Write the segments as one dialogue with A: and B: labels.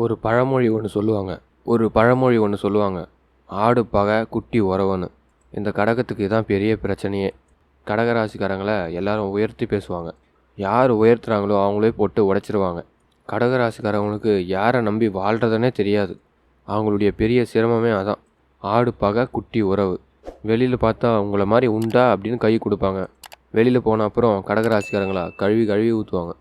A: ஒரு பழமொழி ஒன்று சொல்லுவாங்க. ஆடு பகை குட்டி உறவுன்னு. இந்த கடகத்துக்கு இதுதான் பெரிய பிரச்சனையே. கடகராசிக்காரங்களை எல்லாரும் உயர்த்தி பேசுவாங்க. யார் உயர்த்துறாங்களோ அவங்களே போட்டு உடைச்சிருவாங்க. கடகராசிக்காரவங்களுக்கு யாரை நம்பி வாழ்கிறதுனே தெரியாது. அவங்களுடைய பெரிய சிரமமே அதான். ஆடு பகை குட்டி உறவு. வெளியில் பார்த்தா உங்களை மாதிரி உண்டா அப்படின்னு கை கொடுப்பாங்க. வெளியில் போன அப்புறம் கடகராசிக்காரங்களா கழுவி கழுவி ஊற்றுவாங்க.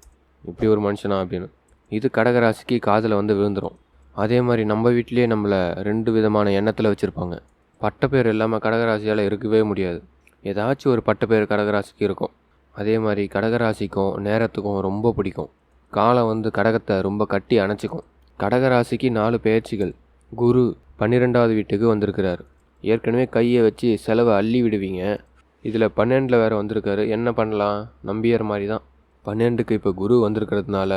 A: இப்படி ஒரு மனுஷனா அப்படின்னு. இது கடகராசிக்கு காதில் வந்து விழுந்துடும். அதே மாதிரி நம்ம வீட்டிலேயே நம்மளை 2 விதமான எண்ணத்தில் வச்சுருப்பாங்க. பட்டப்பேர் இல்லாமல் கடகராசியால் இருக்கவே முடியாது. ஏதாச்சும் ஒரு பட்டப்பேர் கடகராசிக்கு இருக்கும். அதே மாதிரி கடகராசிக்கும் நேரத்துக்கும் ரொம்ப பிடிக்கும். காலம் வந்து கடகத்தை ரொம்ப கட்டி அணைச்சிக்கும். கடகராசிக்கு 4 பெயர்ச்சிகள். குரு 12வது வீட்டுக்கு வந்திருக்கிறார். ஏற்கனவே கையை வச்சு செலவை அள்ளி விடுவீங்க. இதில் 12ல் வேறு வந்திருக்காரு. என்ன பண்ணலாம்? நம்பியர் மாதிரி தான். 12க்கு இப்போ குரு வந்திருக்கிறதுனால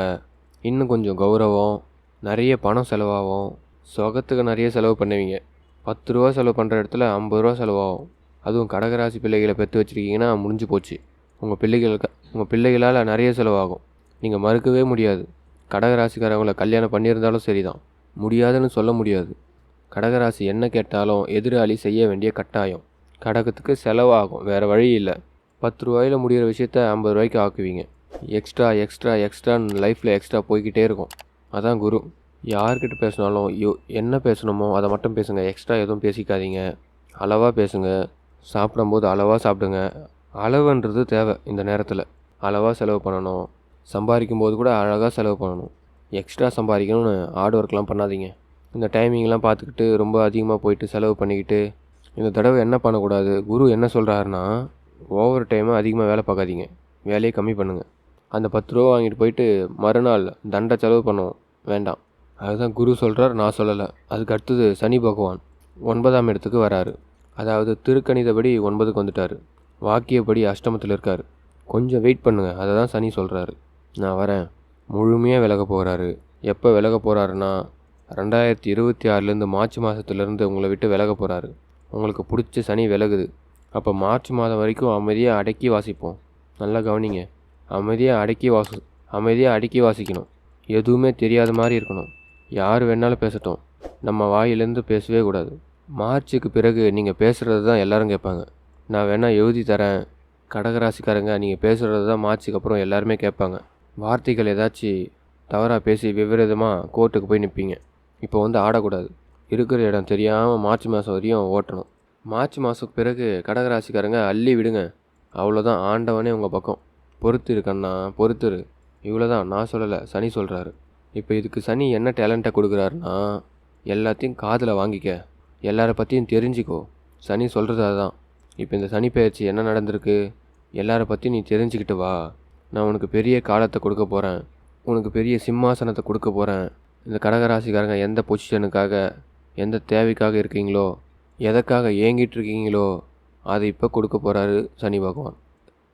A: இன்னும் கொஞ்சம் கௌரவம், நிறைய பணம் செலவாகும். சொகத்துக்கு நிறைய செலவு பண்ணுவீங்க. 10 ரூபா செலவு பண்ணுற இடத்துல 50 ரூபா செலவாகும். அதுவும் கடகராசி பிள்ளைகளை பெற்று வச்சுருக்கீங்கன்னா முடிஞ்சு போச்சு. உங்கள் பிள்ளைகளால் நிறைய செலவாகும். நீங்கள் மறுக்கவே முடியாது. கடகராசிக்காரவங்களை கல்யாணம் பண்ணியிருந்தாலும் சரி தான். முடியாதுன்னு சொல்ல முடியாது. கடகராசி என்ன கேட்டாலும் எதிராளி செய்ய வேண்டிய கட்டாயம். கடகத்துக்கு செலவாகும், வேறு வழி இல்லை. 10 ரூபாயில் முடிகிற விஷயத்த 50 ரூபாய்க்கு ஆக்குவீங்க. எக்ஸ்ட்ரான்னு லைஃப்பில் எக்ஸ்ட்ரா போய்கிட்டே இருக்கும். அதான் குரு. யார்கிட்ட பேசினாலும் என்ன பேசணுமோ அதை மட்டும் பேசுங்க. எக்ஸ்ட்ரா எதுவும் பேசிக்காதீங்க. அளவாக பேசுங்க. சாப்பிடும்போது அளவாக சாப்பிடுங்க. அளவுன்றது தேவை. இந்த நேரத்தில் அளவாக செலவு பண்ணணும். சம்பாதிக்கும் போது கூட அழகாக செலவு பண்ணணும். எக்ஸ்ட்ரா சம்பாதிக்கணும்னு ஹார்ட் ஒர்க்லாம் பண்ணாதீங்க. இந்த டைமிங்லாம் பார்த்துக்கிட்டு ரொம்ப அதிகமாக போயிட்டு செலவு பண்ணிக்கிட்டு இந்த தடவை என்ன பண்ணக்கூடாது, குரு என்ன சொல்கிறாருன்னா, ஓவர் டைமாக அதிகமாக வேலை பார்க்காதீங்க. வேலையை கம்மி பண்ணுங்கள். அந்த 10 ரூபா வாங்கிட்டு போயிட்டு மறுநாள் தண்டை செலவு பண்ணுவோம் வேண்டாம். அதுதான் குரு சொல்கிறார், நான் சொல்லலை. அதுக்கு அடுத்தது சனி பகவான் 9ஆம் இடத்துக்கு வராரு. அதாவது திருக்கணிதப்படி 9க்கு வந்துட்டார். வாக்கியப்படி அஷ்டமத்தில் இருக்கார். கொஞ்சம் வெயிட் பண்ணுங்கள். அதை தான் சனி சொல்கிறாரு. நான் வரேன். முழுமையாக விலக போகிறாரு. எப்போ விலக போகிறாருன்னா 2026 மார்ச் மாதத்துலேருந்து உங்களை விட்டு விலக போகிறாரு. உங்களுக்கு பிடிச்ச சனி விலகுது. அப்போ மார்ச் மாதம் வரைக்கும் அமைதியாக அடக்கி வாசிப்போம். நல்லா கவனிங்க. அமைதியாக அடக்கி வாசிக்கணும். எதுவுமே தெரியாத மாதிரி இருக்கணும். யார் வேணாலும் பேசட்டும். நம்ம வாயிலேருந்து பேசவே கூடாது. மார்ச்சுக்கு பிறகு நீங்கள் பேசுகிறது தான் எல்லோரும் கேட்பாங்க. நான் வேணால் எழுதி தரேன். கடகராசிக்காரங்க, நீங்கள் பேசுகிறது தான் மார்ச்சுக்கு அப்புறம் எல்லாருமே கேட்பாங்க. வார்த்தைகள் ஏதாச்சும் தவறாக பேசி விபரீதமாக கோர்ட்டுக்கு போய் நிற்பீங்க. இப்போ வந்து ஆடக்கூடாது. இருக்கிற இடம் தெரியாமல் மார்ச் மாதம் வரையும் ஓட்டணும். மார்ச் மாதத்துக்கு பிறகு கடகராசிக்காரங்க அள்ளி விடுங்க. அவ்வளோதான். ஆண்டவனே உங்கள் பக்கம். பொறுத்து இருக்கண்ணா, பொறுத்துரு. இவ்வளோதான். நான் சொல்லலை, சனி சொல்கிறாரு. இப்போ இதுக்கு சனி என்ன டேலண்ட்டை கொடுக்குறாருன்னா, எல்லாத்தையும் காதில் வாங்கிக்க, எல்லாரை பற்றியும் தெரிஞ்சிக்கோ. சனி சொல்கிறது அதுதான். இப்போ இந்த சனி பெயர்ச்சி என்ன நடந்திருக்கு, எல்லாரை பற்றியும் நீ தெரிஞ்சுக்கிட்டு வா. நான் உனக்கு பெரிய காலத்தை கொடுக்க போகிறேன். உனக்கு பெரிய சிம்மாசனத்தை கொடுக்க போகிறேன். இந்த கடகராசிக்காரங்க எந்த பொசிஷனுக்காக, எந்த தேவைக்காக இருக்கீங்களோ, எதற்காக ஏங்கிட்டு இருக்கீங்களோ அதை இப்போ கொடுக்க போகிறாரு சனி பகவான்.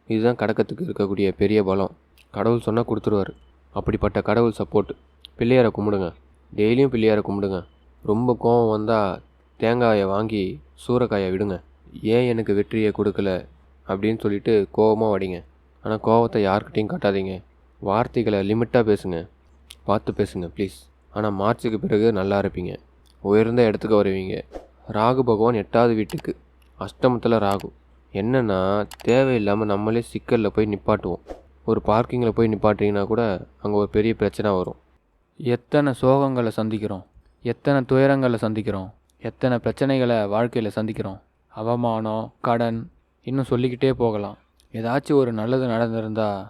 A: இதுதான் கடகத்துக்கு இருக்கக்கூடிய பெரிய பலம். கடவுள் சொன்னால் கொடுத்துருவார். அப்படிப்பட்ட கடவுள் சப்போர்ட். பிள்ளையாரை கும்பிடுங்க. டெய்லியும் பிள்ளையாரை கும்பிடுங்க. ரொம்ப கோபம் வந்தால் தேங்காயை வாங்கி சூறைக்காயை விடுங்க. ஏன் எனக்கு வெற்றியை கொடுக்கல அப்படின்னு சொல்லிட்டு கோபமாக வடிங்க. ஆனால் கோபத்தை யார்கிட்டையும் காட்டாதீங்க. வார்த்தைகளை லிமிட்டாக பேசுங்க. பார்த்து பேசுங்க ப்ளீஸ். ஆனால் மார்ச்சுக்கு பிறகு நல்லா இருப்பீங்க. உயர்ந்த இடத்துக்கு வருவீங்க. ராகு பகவான் 8வது வீட்டுக்கு, அஷ்டமத்தில் ராகு. என்னென்னா, தேவையில்லாமல் நம்மளே சிக்கலில் போய் நிப்பாட்டுவோம். ஒரு பார்க்கிங்கில் போய் நிப்பாட்டிங்கன்னா கூட அங்கே ஒரு பெரிய பிரச்சனை வரும்.
B: எத்தனை சோகங்களை சந்திக்கிறோம், எத்தனை துயரங்களை சந்திக்கிறோம், எத்தனை பிரச்சனைகளை வாழ்க்கையில் சந்திக்கிறோம். அவமானம், கடன், இன்னும் சொல்லிக்கிட்டே போகலாம். ஏதாச்சும் ஒரு நல்லது நடந்திருந்தால்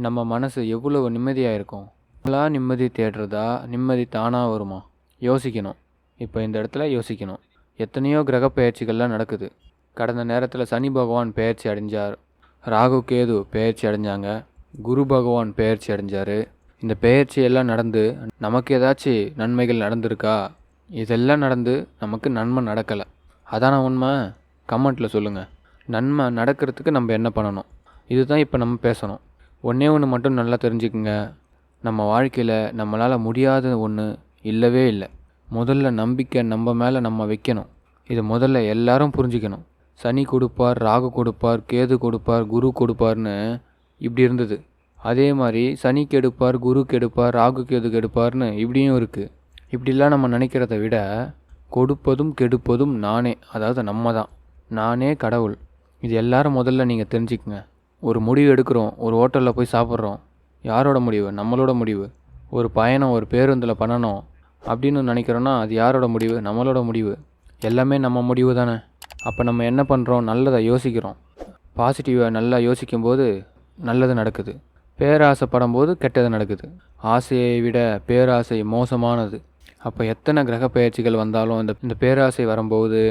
B: நம்ம மனசு எவ்வளவு நிம்மதியாக இருக்கும். நம்மளாக நிம்மதி தேடுறதா, நிம்மதி தானாக வருமா? யோசிக்கணும். இப்போ இந்த இடத்துல யோசிக்கணும். எத்தனையோ கிரக பெயர்ச்சிகள்லாம் நடக்குது. கடந்த நேரத்தில் சனி பகவான் பெயர்ச்சி அடைஞ்சார். ராகு கேது பெயர்ச்சி அடைஞ்சாங்க. குரு பகவான் பெயர்ச்சி அடைஞ்சார். இந்த பெயர்ச்சி எல்லாம் நடந்து நமக்கு ஏதாச்சும் நன்மைகள் நடந்திருக்கா? இதெல்லாம் நடந்து நமக்கு நன்மை நடக்கலை. அதான உண்மை? கமெண்ட்டில் சொல்லுங்கள். நன்மை நடக்கிறதுக்கு நம்ம என்ன பண்ணணும்? இதுதான் இப்போ நம்ம பேசணும். ஒன்றே ஒன்று மட்டும் நல்லா தெரிஞ்சுக்குங்க. நம்ம வாழ்க்கையில் நம்மளால் முடியாத ஒன்று இல்லவே இல்லை. முதல்ல நம்பிக்கை நம்ம மேலே நம்ம வைக்கணும். இதை முதல்ல எல்லாரும் புரிஞ்சுக்கணும். சனி கொடுப்பார், ராகு கொடுப்பார், கேது கொடுப்பார், குரு கொடுப்பார்னு இப்படி இருந்தது. அதே மாதிரி சனி கெடுப்பார், குரு கெடுப்பார், ராகு கேது கெடுப்பார்னு இப்படியும் இருக்குது. இப்படிலாம் நம்ம நினைக்கிறத விட கொடுப்பதும் கெடுப்பதும் நானே, அதாவது நம்ம தான். நானே கடவுள். இது எல்லாரும் முதல்ல நீங்கள் தெரிஞ்சுக்குங்க. ஒரு முடிவு எடுக்கிறோம், ஒரு ஹோட்டலில் போய் சாப்பிட்றோம். யாரோட முடிவு? நம்மளோட முடிவு. ஒரு பயணம் ஒரு பேருந்தில் பண்ணணும் அப்படின்னு நினைக்கிறோன்னா அது யாரோட முடிவு? நம்மளோட முடிவு. எல்லாமே நம்ம முடிவு தானே. அப்போ நம்ம என்ன பண்ணுறோம்? நல்லதை யோசிக்கிறோம். பாசிட்டிவாக நல்லா யோசிக்கும்போது நல்லது நடக்குது. பேராசைப்படும் போது கெட்டது நடக்குது. ஆசையை விட பேராசை மோசமானது. அப்போ எத்தனை கிரக பயிற்சிகள் வந்தாலும் இந்த பேராசை வரும்போது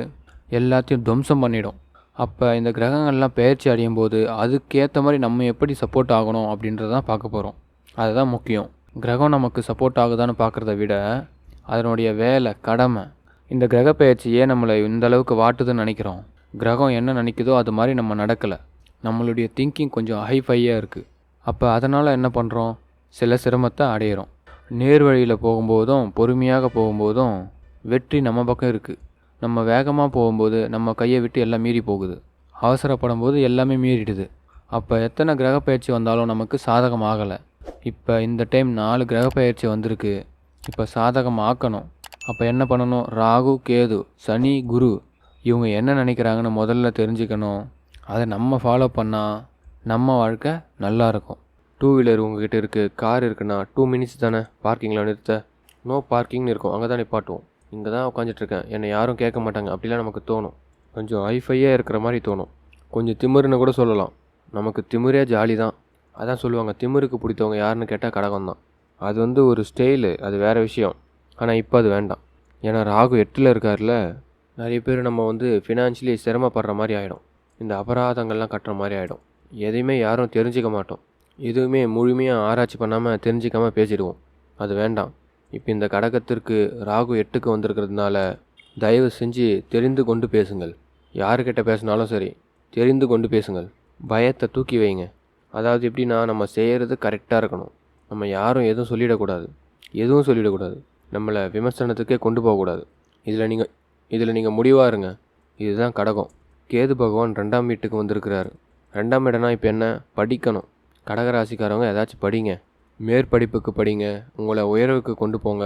B: எல்லாத்தையும் துவம்சம் பண்ணிடும். அப்போ இந்த கிரகங்கள்லாம் பயிற்சி அடையும் போது அதுக்கேற்ற மாதிரி நம்ம எப்படி சப்போர்ட் ஆகணும் அப்படின்றதான் பார்க்க போகிறோம். அதுதான் முக்கியம். கிரகம் நமக்கு சப்போர்ட் ஆகுதான்னு பார்க்குறத விட அதனுடைய வேலை, கடமை. இந்த கிரக பயிற்சியே நம்மளை இந்த அளவுக்கு வாட்டுதுன்னு நினைக்கிறோம். கிரகம் என்ன நினைக்குதோ அது மாதிரி நம்ம நடக்கலை. நம்மளுடைய திங்கிங் கொஞ்சம் ஹைஃபையாக இருக்குது. அப்போ அதனால் என்ன பண்ணுறோம்? சில சிரமத்தை அடையிறோம். நேர் வழியில் போகும்போதும் பொறுமையாக போகும்போதும் வெற்றி நம்ம பக்கம் இருக்குது. நம்ம வேகமாக போகும்போது நம்ம கையை விட்டு எல்லாம் மீறி போகுது. அவசரப்படும் போது எல்லாமே மீறிடுது. அப்போ எத்தனை கிரக பயிற்சி வந்தாலும் நமக்கு சாதகம் ஆகலை. இப்போ இந்த டைம் 4 கிரக பயிற்சி வந்திருக்கு. இப்போ சாதகம் ஆக்கணும். அப்போ என்ன பண்ணணும்? ராகு, கேது, சனி, குரு இவங்க என்ன நினைக்கிறாங்கன்னு முதல்ல தெரிஞ்சுக்கணும். அதை நம்ம ஃபாலோ பண்ணால் நம்ம வாழ்க்கை நல்லா இருக்கும்.
A: 2 வீலர் உங்ககிட்ட இருக்குது, கார் இருக்குன்னா 2 மினிட்ஸ் தானே பார்க்கிங்கில் நிறுத்த. நோ பார்க்கிங்னு இருக்கும், அங்கே தான் நிப்பாட்டுவோம். இங்கே தான் உட்காந்துட்ருக்கேன், என்னை யாரும் கேட்க மாட்டாங்க அப்படிலாம் நமக்கு தோணும். கொஞ்சம் ஹைஃபையாக இருக்கிற மாதிரி தோணும். கொஞ்சம் திமிருன்னு கூட சொல்லலாம். நமக்கு திமிரே ஜாலி தான். அதான் சொல்லுவாங்க, திமிருக்கு பிடித்தவங்க யாருன்னு கேட்டால் கடகம் தான். அது ஒரு ஸ்டைலு, அது வேறு விஷயம். ஆனால் இப்போ அது வேண்டாம். ஏன்னா ராகு 8ல் இருக்கார்ல. நிறைய பேர் நம்ம ஃபினான்ஷியலி சிரமப்படுற மாதிரி ஆகிடும். இந்த அபராதங்கள்லாம் கட்டுற மாதிரி ஆகிடும். எதையுமே யாரும் தெரிஞ்சிக்க மாட்டோம். எதுவுமே முழுமையாக ஆராய்ச்சி பண்ணாமல் தெரிஞ்சிக்காமல் பேசிடுவோம். அது வேண்டாம். இப்போ இந்த கடகத்திற்கு ராகு 8க்கு வந்திருக்கிறதுனால தயவு செஞ்சு தெரிந்து கொண்டு பேசுங்கள். யாருக்கிட்ட பேசினாலும் சரி, தெரிந்து கொண்டு பேசுங்கள். பயத்தை தூக்கி வைங்க. அதாவது எப்படின்னா, நம்ம செய்கிறது கரெக்டாக இருக்கணும். நம்ம யாரும் எதுவும் சொல்லிடக்கூடாது. நம்மளை விமர்சனத்துக்கே கொண்டு போகக்கூடாது. இதில் நீங்கள் முடிவாக இருங்க. இதுதான் கடகம். கேது பகவான் 2ஆம் வீட்டுக்கு வந்திருக்கிறாரு. 2ஆம் இடம்னா இப்போ என்ன? படிக்கணும். கடகராசிக்காரவங்க ஏதாச்சும் படிங்க. மேற்படிப்புக்கு படிங்க. உங்களை உயர்வுக்கு கொண்டு போங்க.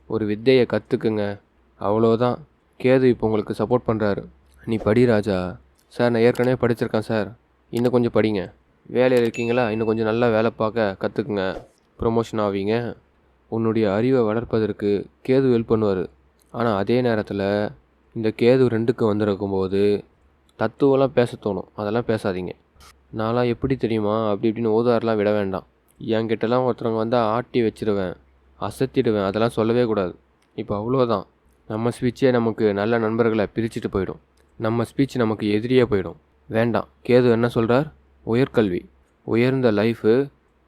A: ஒரு வித்தையை கற்றுக்குங்க. அவ்வளோதான். கேது இப்போ உங்களுக்கு சப்போர்ட் பண்ணுறாரு. நீ படி ராஜா. சார், நான் ஏற்கனவே படிச்சிருக்கேன் சார், இன்னும் கொஞ்சம் படிங்க. வேலையில் இருக்கீங்களா? இன்னும் கொஞ்சம் நல்லா வேலை பார்க்க கற்றுக்குங்க. ப்ரொமோஷன் ஆவீங்க. உன்னுடைய அறிவை வளர்ப்பதற்கு கேது ஹெல்ப் பண்ணுவார். ஆனால் அதே நேரத்தில் இந்த கேது 2க்கு வந்திருக்கும்போது தத்துவம்லாம் பேச தோணும். அதெல்லாம் பேசாதீங்க. நான்லாம் எப்படி தெரியுமா அப்படி இப்படின்னு ஓதாரெலாம் விட வேண்டாம். என்கிட்டலாம் ஒருத்தவங்க வந்தால் ஆட்டி வச்சிருவேன், அசத்திடுவேன். அதெல்லாம் சொல்லவே கூடாது. இப்போ அவ்வளோதான். நம்ம ஸ்பீச்சே நமக்கு நல்ல நண்பர்களை பிரிச்சுட்டு போயிடும். நம்ம ஸ்பீச் நமக்கு எதிரியே போயிடும். வேண்டாம். கேது என்ன சொல்கிறார்? உயர்கல்வி, உயர்ந்த லைஃபு,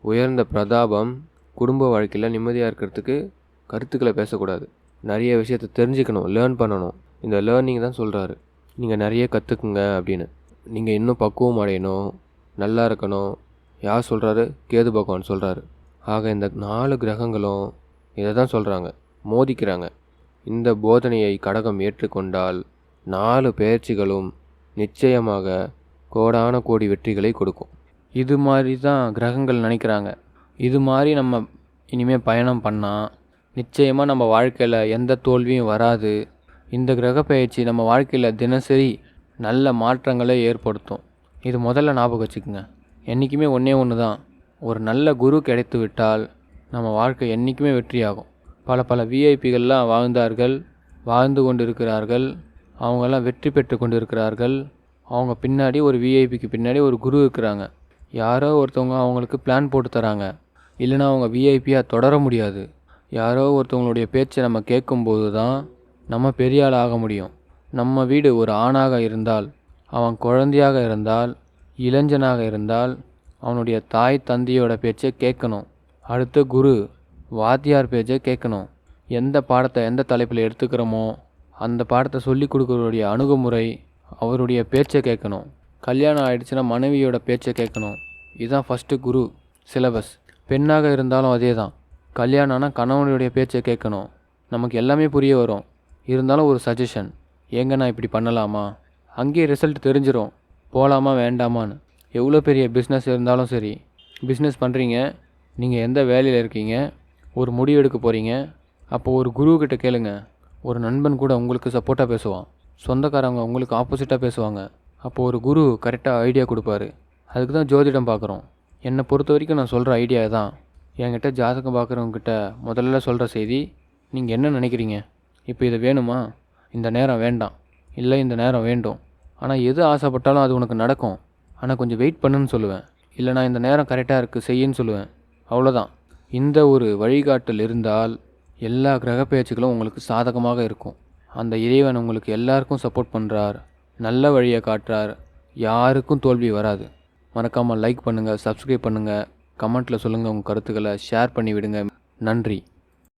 A: உயர்ந்த பிரதாபம், குடும்ப வாழ்க்கையில் நிம்மதியாக இருக்கிறதுக்கு கருத்துக்களை பேசக்கூடாது. நிறைய விஷயத்தை தெரிஞ்சுக்கணும், லேர்ன் பண்ணணும். இந்த லேர்னிங் தான் சொல்கிறாரு. நீங்கள் நிறைய கற்றுக்குங்க அப்படின்னு. நீங்கள் இன்னும் பக்குவம் அடையணும், நல்லா இருக்கணும். யார் சொல்கிறாரு? கேது பகவான் சொல்கிறாரு. ஆக இந்த 4 கிரகங்களும் இதை தான் சொல்கிறாங்க, மோதிக்கிறாங்க. இந்த போதனையை கடகம் ஏற்றுக்கொண்டால் 4 பெயர்ச்சிகளும் நிச்சயமாக கோடான கோடி வெற்றிகளை கொடுக்கும்.
B: இது மாதிரி தான் கிரகங்கள் நினைக்கிறாங்க. இது மாதிரி நம்ம இனிமேல் பயணம் பண்ணால் நிச்சயமாக நம்ம வாழ்க்கையில் எந்த தோல்வியும் வராது. இந்த கிரக பயிற்சி நம்ம வாழ்க்கையில் தினசரி நல்ல மாற்றங்களை ஏற்படுத்தும். இது முதல்ல ஞாபகம் வச்சுக்கோங்க. என்றைக்குமே ஒன்று தான். ஒரு நல்ல குரு கிடைத்து விட்டால் நம்ம வாழ்க்கை என்றைக்குமே வெற்றியாகும். பல விஐபிகள்லாம் வாழ்ந்து கொண்டு இருக்கிறார்கள். அவங்கெல்லாம் வெற்றி பெற்று கொண்டு இருக்கிறார்கள். அவங்க பின்னாடி ஒரு விஐபிக்கு பின்னாடி ஒரு குரு இருக்கிறாங்க. யாரோ ஒருத்தவங்க அவங்களுக்கு பிளான் போட்டு தராங்க. இல்லைனா அவங்க விஐபியாக தொடர முடியாது. யாரோ ஒருத்தவங்களுடைய பேச்சை நம்ம கேட்கும்போது தான் நம்ம பெரிய ஆள் ஆக முடியும். நம்ம வீடு ஒரு ஆணாக இருந்தால், அவன் குழந்தையாக இருந்தால், இளைஞனாக இருந்தால் அவனுடைய தாய் தந்தையோட பேச்சை கேட்கணும். அடுத்து குரு, வாத்தியார் பேச்சை கேட்கணும். எந்த பாடத்தை எந்த தலைப்பில் எடுத்துக்கிறோமோ அந்த பாடத்தை சொல்லி கொடுக்குறவருடைய அணுகுமுறை, அவருடைய பேச்சை கேட்கணும். கல்யாணம் ஆகிடுச்சுன்னா மனைவியோட பேச்சை கேட்கணும். இதுதான் ஃபஸ்ட்டு குரு சிலபஸ். பெண்ணாக இருந்தாலும் அதே தான். கல்யாணம்னா கணவனுடைய பேச்சை கேட்கணும். நமக்கு எல்லாமே புரிய வரும். இருந்தாலும் ஒரு சஜஷன், ஏங்க நான் இப்படி பண்ணலாமா? அங்கேயே ரிசல்ட் தெரிஞ்சிடும், போகலாமா வேண்டாமான்னு. எவ்வளோ பெரிய பிஸ்னஸ் இருந்தாலும் சரி, பிஸ்னஸ் பண்ணுறீங்க, நீங்கள் எந்த வேலையில் இருக்கீங்க, ஒரு முடிவு எடுக்க போகிறீங்க, அப்போது ஒரு குரு கிட்ட கேளுங்க. ஒரு நண்பன் கூட உங்களுக்கு சப்போர்ட்டாக பேசுவான். சொந்தக்காரங்க உங்களுக்கு ஆப்போசிட்டாக பேசுவாங்க. அப்போது ஒரு குரு கரெக்டாக ஐடியா கொடுப்பாரு. அதுக்கு தான் ஜோதிடம் பார்க்குறோம். என்னை பொறுத்த வரைக்கும் நான் சொல்கிற ஐடியா தான். என்கிட்ட ஜாதகம் பார்க்குறவங்ககிட்ட முதல்ல சொல்கிற செய்தி, நீங்கள் என்ன நினைக்கிறீங்க? இப்போ இது வேணுமா? இந்த நேரம் வேண்டாம். இல்லை இந்த நேரம் வேண்டும். ஆனால் எது ஆசைப்பட்டாலும் அது உனக்கு நடக்கும். ஆனால் கொஞ்சம் வெயிட் பண்ணுன்னு சொல்லுவேன். இல்லை நான் இந்த நேரம் கரெக்டாக இருக்குது செய்யின்னு சொல்லுவேன். அவ்வளோதான். இந்த ஒரு வழிகாட்டல் இருந்தால் எல்லா கிரக பெயர்ச்சிகளும் உங்களுக்கு சாதகமாக இருக்கும். அந்த இறைவன் உங்களுக்கு எல்லாருக்கும் சப்போர்ட் பண்ணுறார், நல்ல வழியை காட்டுறார். யாருக்கும் தோல்வி வராது. மறக்காமல் லைக் பண்ணுங்கள், சப்ஸ்கிரைப் பண்ணுங்கள், கமெண்ட்டில் சொல்லுங்கள் உங்கள் கருத்துக்களை ஷேர் பண்ணி விடுங்க. நன்றி.